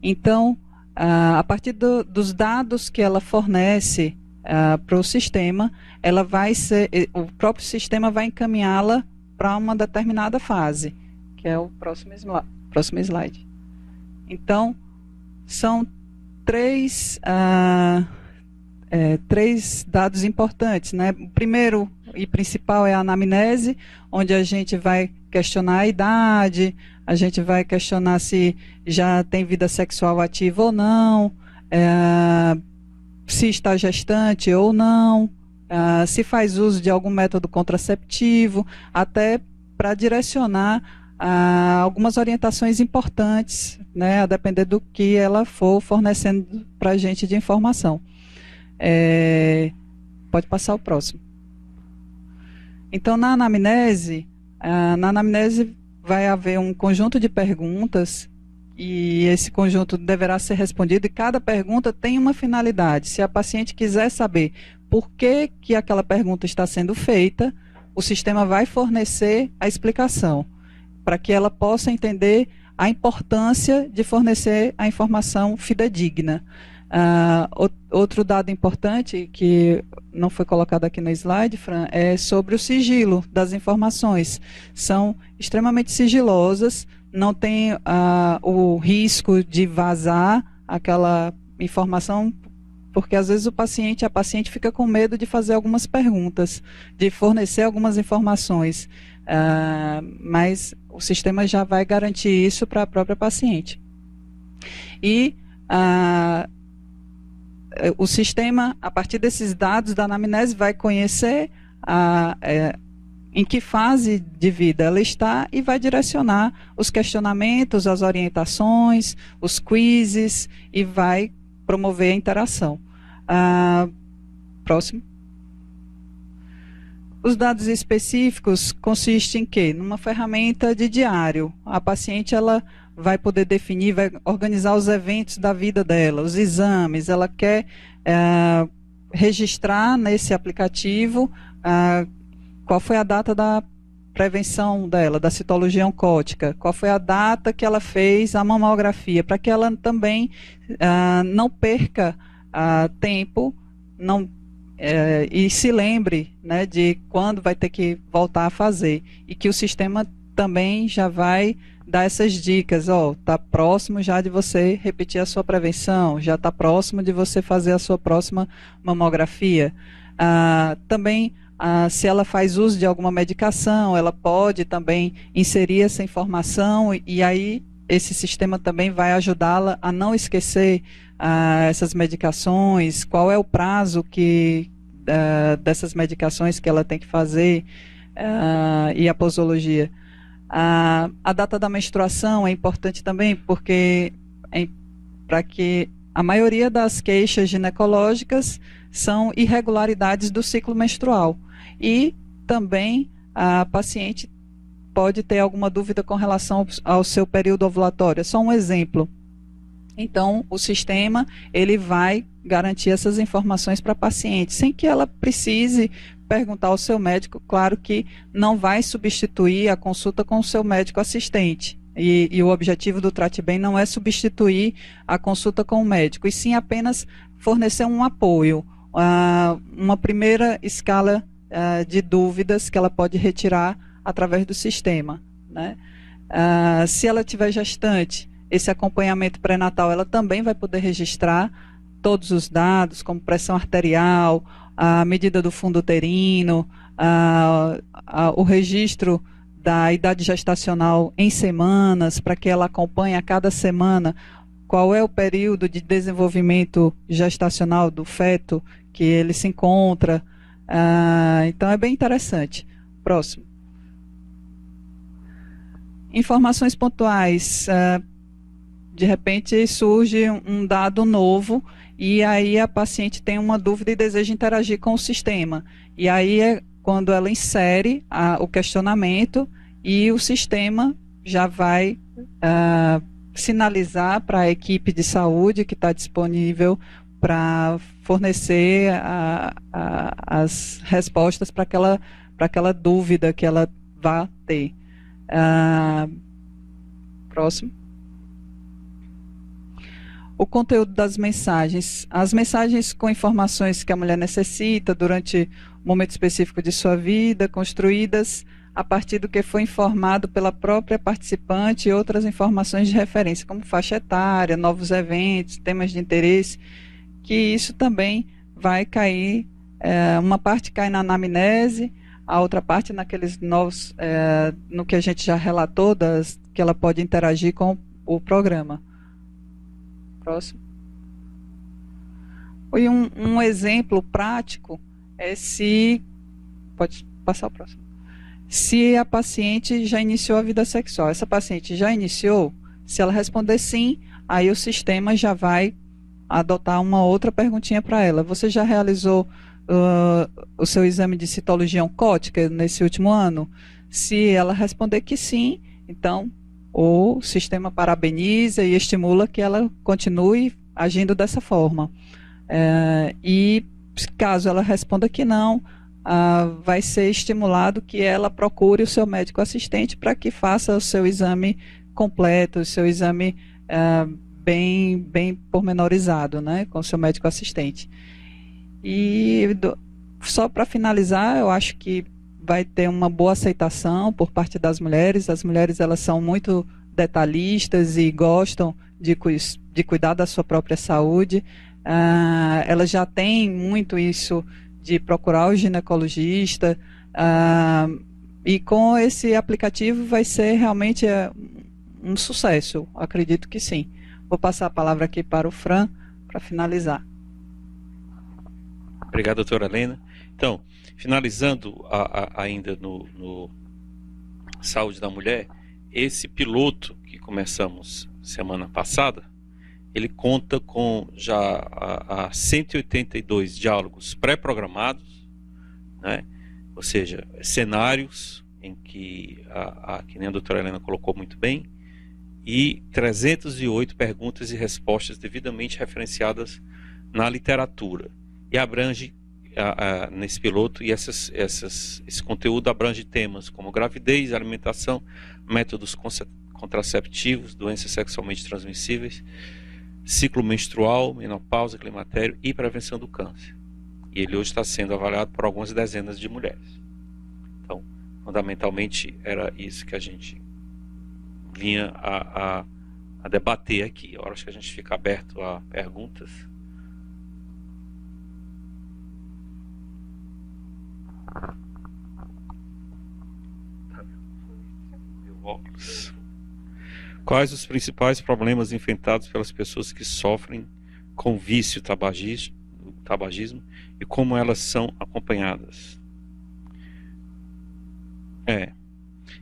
Então, a partir dos dados que ela fornece para o sistema, o próprio sistema vai encaminhá-la para uma determinada fase, que é o próximo slide. Então, são três dados importantes, né? O primeiro e principal é a anamnese, onde a gente vai questionar a idade, a gente vai questionar se já tem vida sexual ativa ou não, se está gestante ou não, se faz uso de algum método contraceptivo, até para direcionar algumas orientações importantes, né, a depender do que ela for fornecendo para a gente de informação. Pode passar o próximo. Então, na anamnese vai haver um conjunto de perguntas e esse conjunto deverá ser respondido e cada pergunta tem uma finalidade. Se a paciente quiser saber por que aquela pergunta está sendo feita, o sistema vai fornecer a explicação para que ela possa entender a importância de fornecer a informação fidedigna. Outro dado importante que não foi colocado aqui no slide, Fran, é sobre o sigilo das informações. São extremamente sigilosas, não tem o risco de vazar aquela informação, porque às vezes a paciente fica com medo de fazer algumas perguntas, de fornecer algumas informações, mas o sistema já vai garantir isso para a própria paciente. E o sistema, a partir desses dados da anamnese, vai conhecer em que fase de vida ela está e vai direcionar os questionamentos, as orientações, os quizzes e vai promover a interação. Próximo. Os dados específicos consistem em quê? Numa ferramenta de diário. A paciente ela vai poder definir, vai organizar os eventos da vida dela, os exames, ela quer registrar nesse aplicativo qual foi a data da prevenção dela, da citologia oncótica, qual foi a data que ela fez a mamografia, para que ela também não perca tempo e se lembre, né, de quando vai ter que voltar a fazer, e que o sistema também já vai dar essas dicas, está próximo já de você repetir a sua prevenção, já está próximo de você fazer a sua próxima mamografia. Também, se ela faz uso de alguma medicação, ela pode também inserir essa informação, e aí esse sistema também vai ajudá-la a não esquecer essas medicações, qual é o prazo dessas medicações que ela tem que fazer, e a posologia. A data da menstruação é importante também, porque para que a maioria das queixas ginecológicas são irregularidades do ciclo menstrual. E também a paciente pode ter alguma dúvida com relação ao seu período ovulatório. É só um exemplo. Então, o sistema ele vai garantir essas informações para a paciente, sem que ela precise perguntar ao seu médico. Claro que não vai substituir a consulta com o seu médico assistente. E o objetivo do Trate Bem não é substituir a consulta com o médico, e sim apenas fornecer um apoio, uma primeira escala de dúvidas que ela pode retirar através do sistema, né? Se ela tiver gestante, esse acompanhamento pré-natal, ela também vai poder registrar todos os dados, como pressão arterial, a medida do fundo uterino, o registro da idade gestacional em semanas, para que ela acompanhe a cada semana qual é o período de desenvolvimento gestacional do feto que ele se encontra. Então é bem interessante. Próximo. Informações pontuais. De repente surge um dado novo e aí a paciente tem uma dúvida e deseja interagir com o sistema. E aí é quando ela insere o questionamento, e o sistema já vai sinalizar para a equipe de saúde que está disponível para fornecer as respostas para aquela dúvida que ela vai ter. Próximo. O conteúdo das mensagens. As mensagens com informações que a mulher necessita durante um momento específico de sua vida, construídas a partir do que foi informado pela própria participante, e outras informações de referência, como faixa etária, novos eventos, temas de interesse, que isso também vai cair, uma parte cai na anamnese, a outra parte naqueles novos, no que a gente já relatou, que ela pode interagir com o programa. Próximo. E um exemplo prático é pode passar o próximo. Se a paciente já iniciou a vida sexual, essa paciente já iniciou, se ela responder sim, aí o sistema já vai adotar uma outra perguntinha para ela. Você já realizou o seu exame de citologia oncótica nesse último ano? Se ela responder que sim, então o sistema parabeniza e estimula que ela continue agindo dessa forma. E caso ela responda que não, vai ser estimulado que ela procure o seu médico assistente para que faça o seu exame completo, o seu exame bem pormenorizado, né, com o seu médico assistente. E só para finalizar, eu acho que vai ter uma boa aceitação por parte das mulheres. As mulheres, elas são muito detalhistas e gostam de cuidar da sua própria saúde. Elas já têm muito isso de procurar o ginecologista, e com esse aplicativo vai ser realmente um sucesso, acredito que sim. Vou passar a palavra aqui para o Fran para finalizar. Obrigado, doutora Helena. Então, finalizando ainda no Saúde da Mulher, esse piloto que começamos semana passada, ele conta com já 182 diálogos pré-programados, né? Ou seja, cenários em que que nem a doutora Helena colocou muito bem, e 308 perguntas e respostas devidamente referenciadas na literatura. E abrange, nesse piloto, e esse conteúdo abrange temas como gravidez, alimentação, métodos contraceptivos, doenças sexualmente transmissíveis, ciclo menstrual, menopausa, climatério e prevenção do câncer. E ele hoje está sendo avaliado por algumas dezenas de mulheres. Então, fundamentalmente, era isso que a gente vinha a debater aqui. Agora acho que a gente fica aberto a perguntas. Quais os principais problemas enfrentados pelas pessoas que sofrem com vício tabagismo e como elas são acompanhadas?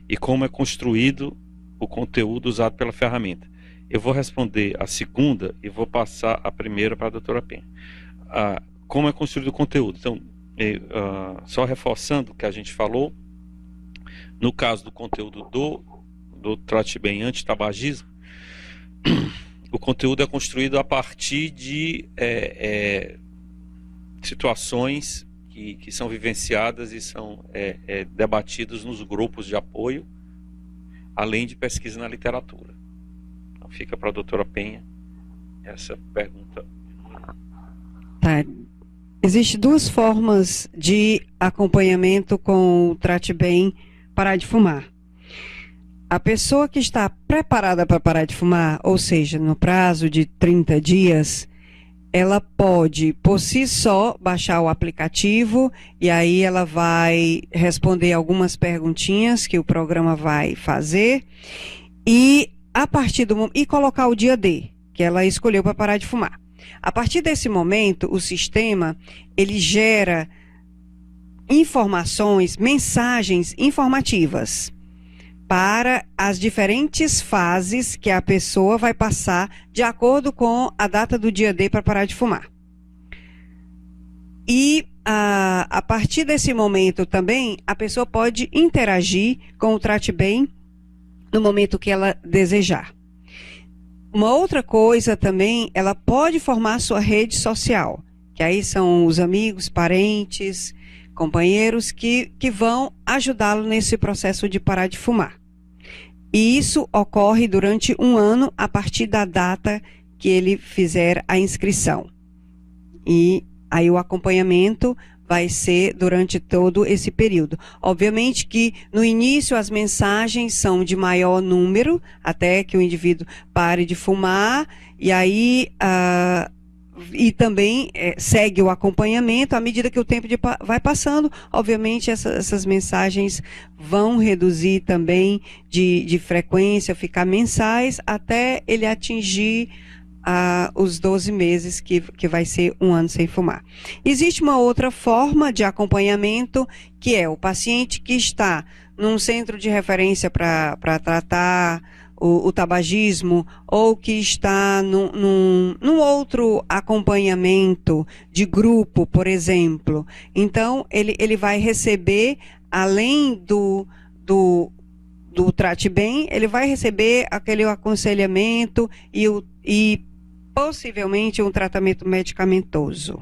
E como é construído o conteúdo usado pela ferramenta? Eu vou responder a segunda e vou passar a primeira para a doutora Penha. Como é construído o conteúdo? Então, só reforçando o que a gente falou, no caso do conteúdo do Trate Bem Anti-Tabagismo, o conteúdo é construído a partir de situações que são vivenciadas e são debatidas nos grupos de apoio, além de pesquisa na literatura. Então fica para a doutora Penha essa pergunta. Tá. Existem duas formas de acompanhamento com o Trate Bem Parar de Fumar. A pessoa que está preparada para parar de fumar, ou seja, no prazo de 30 dias, ela pode, por si só, baixar o aplicativo e aí ela vai responder algumas perguntinhas que o programa vai fazer e, a partir do momento, e colocar o dia D, que ela escolheu para parar de fumar. A partir desse momento, o sistema, ele gera informações, mensagens informativas para as diferentes fases que a pessoa vai passar de acordo com a data do dia D para parar de fumar. E a partir desse momento também, a pessoa pode interagir com o Trate Bem no momento que ela desejar. Uma outra coisa também, ela pode formar sua rede social, que aí são os amigos, parentes, companheiros que vão ajudá-lo nesse processo de parar de fumar. E isso ocorre durante um ano a partir da data que ele fizer a inscrição. E aí o acompanhamento vai ser durante todo esse período. Obviamente que no início as mensagens são de maior número, até que o indivíduo pare de fumar, e aí e também segue o acompanhamento à medida que o tempo vai passando. Obviamente essas mensagens vão reduzir também de frequência, ficar mensais, até ele atingir os 12 meses, que vai ser um ano sem fumar. Existe uma outra forma de acompanhamento, que é o paciente que está num centro de referência para tratar o tabagismo, ou que está num outro acompanhamento de grupo, por exemplo. Então, ele vai receber, além do Trate Bem, ele vai receber aquele aconselhamento e possivelmente um tratamento medicamentoso.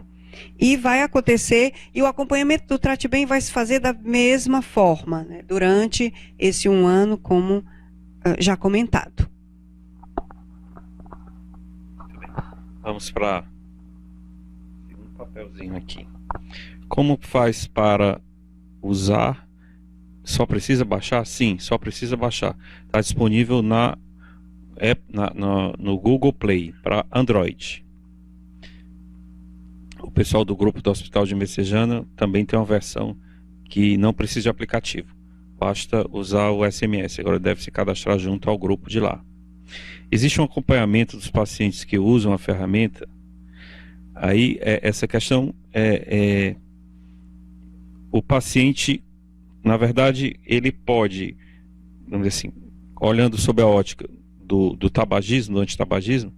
E vai acontecer, e o acompanhamento do Trate Bem vai se fazer da mesma forma, né, durante esse um ano, como já comentado. Vamos para um papelzinho aqui. Como faz para usar? Só precisa baixar? Sim, só precisa baixar. Está disponível no Google Play para Android. O pessoal do grupo do Hospital de Messejana também tem uma versão que não precisa de aplicativo. Basta usar o SMS. Agora deve se cadastrar junto ao grupo de lá. Existe um acompanhamento dos pacientes que usam a ferramenta. Aí essa questão o paciente, na verdade, ele pode, vamos dizer assim, olhando sob a ótica do tabagismo, do antitabagismo,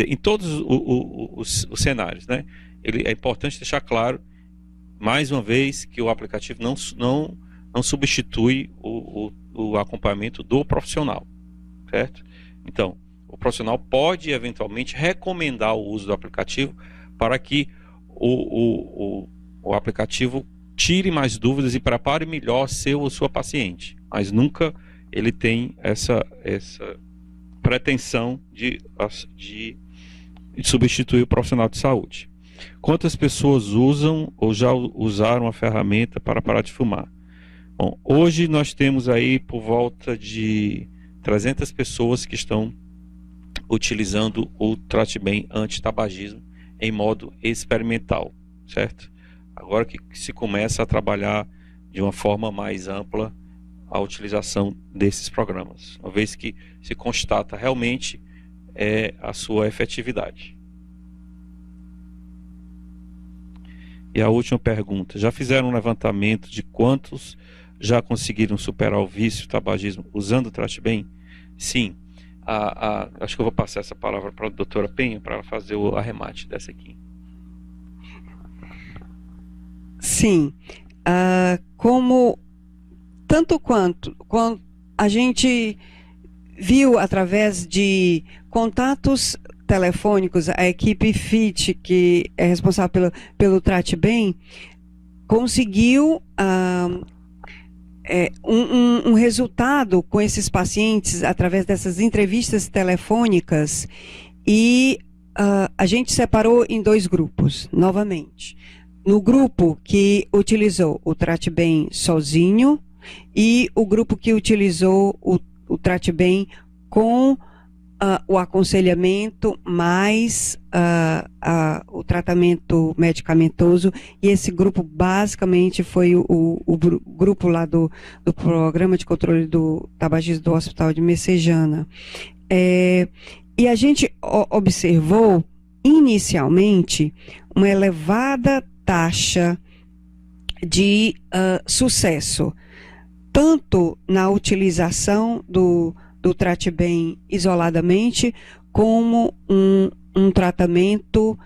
em todos os cenários, né? É importante deixar claro, mais uma vez, que o aplicativo não substitui o acompanhamento do profissional, certo? Então, o profissional pode, eventualmente, recomendar o uso do aplicativo para que o aplicativo tire mais dúvidas e prepare melhor seu ou sua paciente, mas nunca ele tem essa pretensão de substituir o profissional de saúde. Quantas pessoas usam ou já usaram a ferramenta para parar de fumar? Bom, hoje nós temos aí por volta de 300 pessoas que estão utilizando o Trate-Bem antitabagismo em modo experimental, certo? Agora que se começa a trabalhar de uma forma mais ampla a utilização desses programas, uma vez que se constata realmente a sua efetividade. E a última pergunta: já fizeram um levantamento de quantos já conseguiram superar o vício, o tabagismo, usando o Trate-Bem? Sim. Acho que eu vou passar essa palavra para a doutora Penha para ela fazer o arremate dessa aqui. Sim, tanto quanto a gente viu através de contatos telefônicos, a equipe FIT, que é responsável pelo Trate-Bem, conseguiu um resultado com esses pacientes através dessas entrevistas telefônicas, e a gente separou em 2 grupos, novamente. No grupo que utilizou o Trate-Bem sozinho e o grupo que utilizou o Trate-Bem com o aconselhamento mais o tratamento medicamentoso, e esse grupo basicamente foi o grupo lá do Programa de Controle do Tabagismo do Hospital de Messejana. E a gente observou inicialmente uma elevada taxa de sucesso, tanto na utilização do Trate-Bem isoladamente, como um tratamento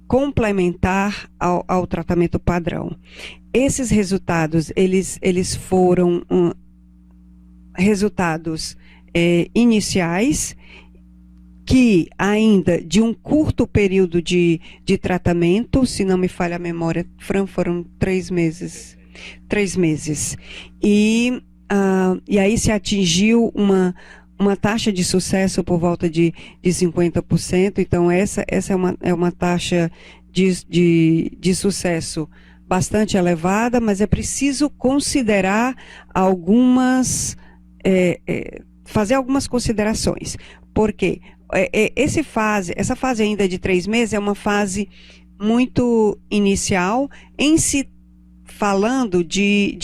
complementar ao tratamento padrão. Esses resultados, eles foram resultados iniciais, que ainda de um curto período de tratamento, se não me falha a memória, foram 3 meses. 3 meses. E aí se atingiu uma taxa de sucesso por volta de 50%. Então essa é uma taxa de sucesso bastante elevada, mas é preciso considerar fazer algumas considerações. Por quê? Essa fase ainda de 3 meses é uma fase muito inicial, em se falando de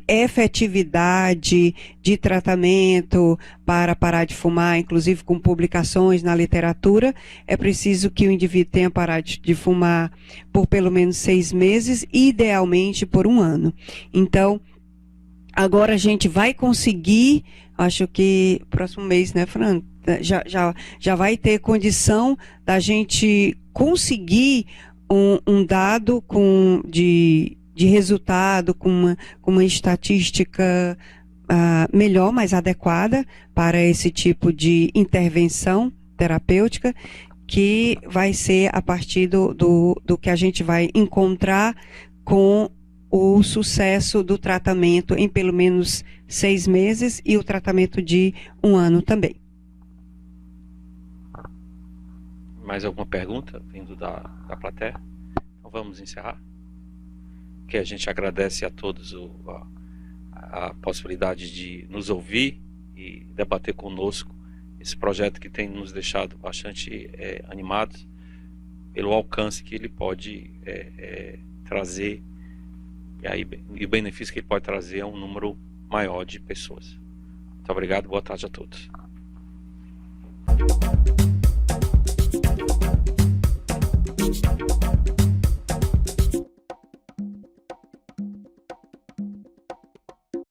efetividade de tratamento para parar de fumar, inclusive com publicações na literatura. É preciso que o indivíduo tenha parado de fumar por pelo menos 6 meses, idealmente por 1 ano. Então, agora a gente vai conseguir, acho que próximo mês, né, Fran? Já vai ter condição da gente conseguir um dado de resultado com uma estatística melhor, mais adequada para esse tipo de intervenção terapêutica, que vai ser a partir do que a gente vai encontrar com o sucesso do tratamento em pelo menos 6 meses e o tratamento de 1 ano também. mais alguma pergunta vindo da plateia? Então vamos encerrar. Que a gente agradece a todos a possibilidade de nos ouvir e debater conosco esse projeto que tem nos deixado bastante animados pelo alcance que ele pode trazer e o benefício que ele pode trazer a um número maior de pessoas. Muito obrigado, boa tarde a todos.